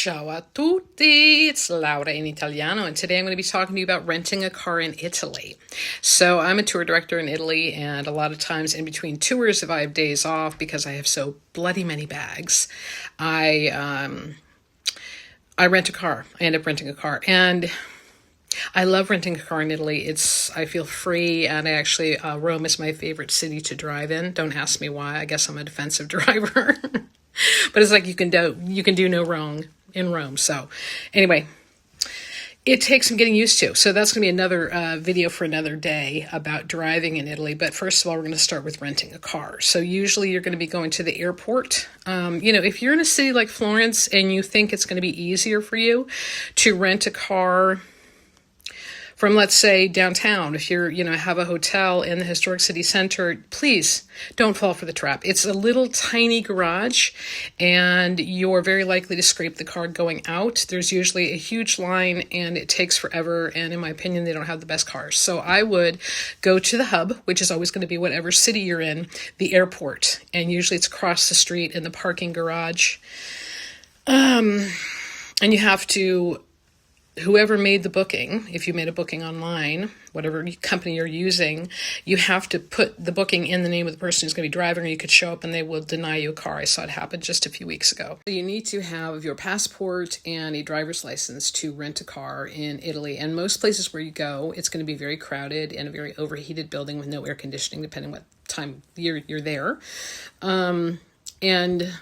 Ciao a tutti, it's Laura in Italiano, and today I'm going to be talking to you about renting a car in Italy. So I'm a tour director in Italy, and a lot of times in between tours, if I have days off because I have so bloody many bags, I rent a car. I end up renting a car, and I love renting a car in Italy. I feel free, and Rome is my favorite city to drive in. Don't ask me why. I guess I'm a defensive driver. But it's like you can do no wrong in Rome. So anyway, it takes some getting used to. So that's going to be another video for another day about driving in Italy. But first of all, we're going to start with renting a car. So usually you're going to be going to the airport. If you're in a city like Florence and you think it's going to be easier for you to rent a car from, let's say, downtown, if you're, have a hotel in the historic city center, please don't fall for the trap. It's a little tiny garage, and you're very likely to scrape the car going out. There's usually a huge line, and it takes forever, and in my opinion, they don't have the best cars. So I would go to the hub, which is always going to be whatever city you're in, the airport, and usually it's across the street in the parking garage. And you have to... Whoever made the booking, if you made a booking online, whatever company you're using, you have to put the booking in the name of the person who's going to be driving, or you could show up and they will deny you a car. I saw it happen just a few weeks ago. You need to have your passport and a driver's license to rent a car in Italy. And most places where you go, it's going to be very crowded in a very overheated building with no air conditioning, depending what time you're there. And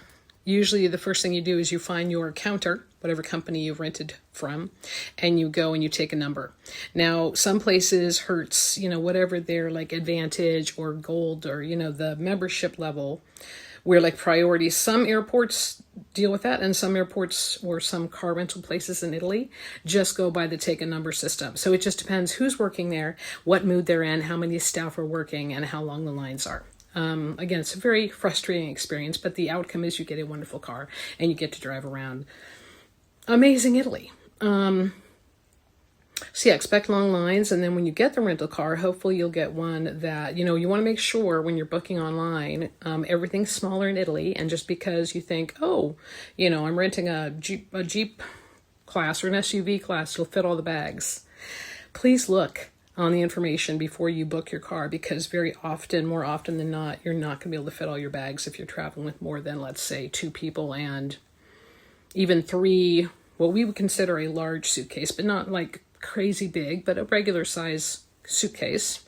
usually the first thing you do is you find your counter, whatever company you've rented from, and you go and you take a number. Now, some places Hertz, whatever their like Advantage or Gold or, the membership level, where like priority, some airports deal with that, and some airports or some car rental places in Italy just go by the take a number system. So it just depends who's working there, what mood they're in, how many staff are working, and how long the lines are. Again, it's a very frustrating experience, but the outcome is you get a wonderful car and you get to drive around amazing Italy. So yeah, expect long lines. And then when you get the rental car, hopefully you'll get one that, you want to make sure when you're booking online, everything's smaller in Italy. And just because you think, I'm renting a Jeep class or an SUV class, you'll fit all the bags. Please look on the information before you book your car, because more often than not, you're not going to be able to fit all your bags if you're traveling with more than, let's say, 2 people and even 3, what we would consider a large suitcase, but not like crazy big, but a regular size suitcase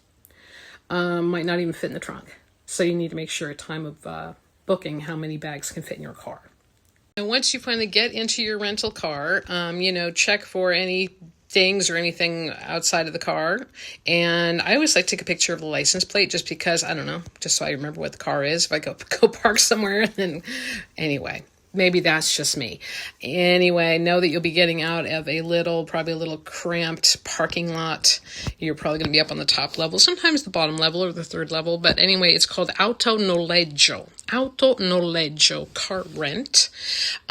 might not even fit in the trunk. So you need to make sure at time of booking how many bags can fit in your car. And once you finally get into your rental car, check for any things or anything outside of the car. And I always like to take a picture of the license plate just because, I don't know, just so I remember what the car is. If I go park somewhere, then anyway, maybe that's just me. Anyway, know that you'll be getting out of probably a little cramped parking lot. You're probably going to be up on the top level, sometimes the bottom level or the third level. But anyway, it's called auto noleggio, car rent.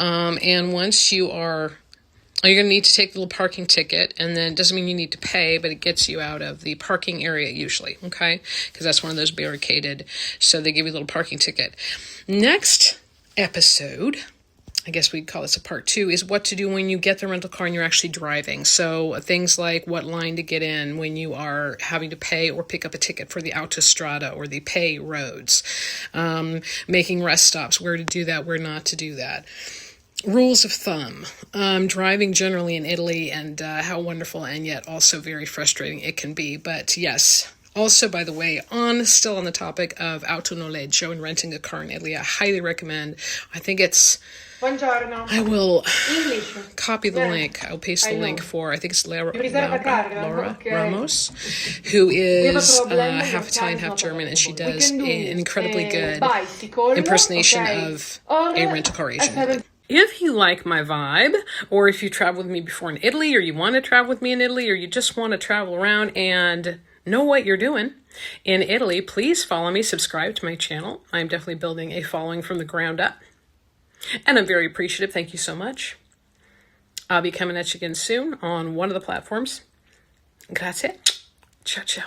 And once you're going to need to take the little parking ticket, and then it doesn't mean you need to pay, but it gets you out of the parking area usually, okay? Because that's one of those barricaded, so they give you a little parking ticket. Next episode, I guess we'd call this a part 2, is what to do when you get the rental car and you're actually driving. So things like what line to get in when you are having to pay or pick up a ticket for the autostrada or the pay roads, making rest stops, where to do that, where not to do that. Rules of thumb, driving generally in Italy, and how wonderful and yet also very frustrating it can be. But yes, also, by the way, still on the topic of auto noleggio and renting a car in Italy, I highly recommend. I think it's... Buongiorno. I will copy the link. I'll paste the link for, I think it's Laura Ramos, who is half Italian, half German, and she does an incredibly good impersonation of a rental car agent. If you like my vibe, or if you traveled with me before in Italy, or you want to travel with me in Italy, or you just want to travel around and know what you're doing in Italy, please follow me, subscribe to my channel. I'm definitely building a following from the ground up, and I'm very appreciative. Thank you so much. I'll be coming at you again soon on one of the platforms. Grazie. Ciao, ciao.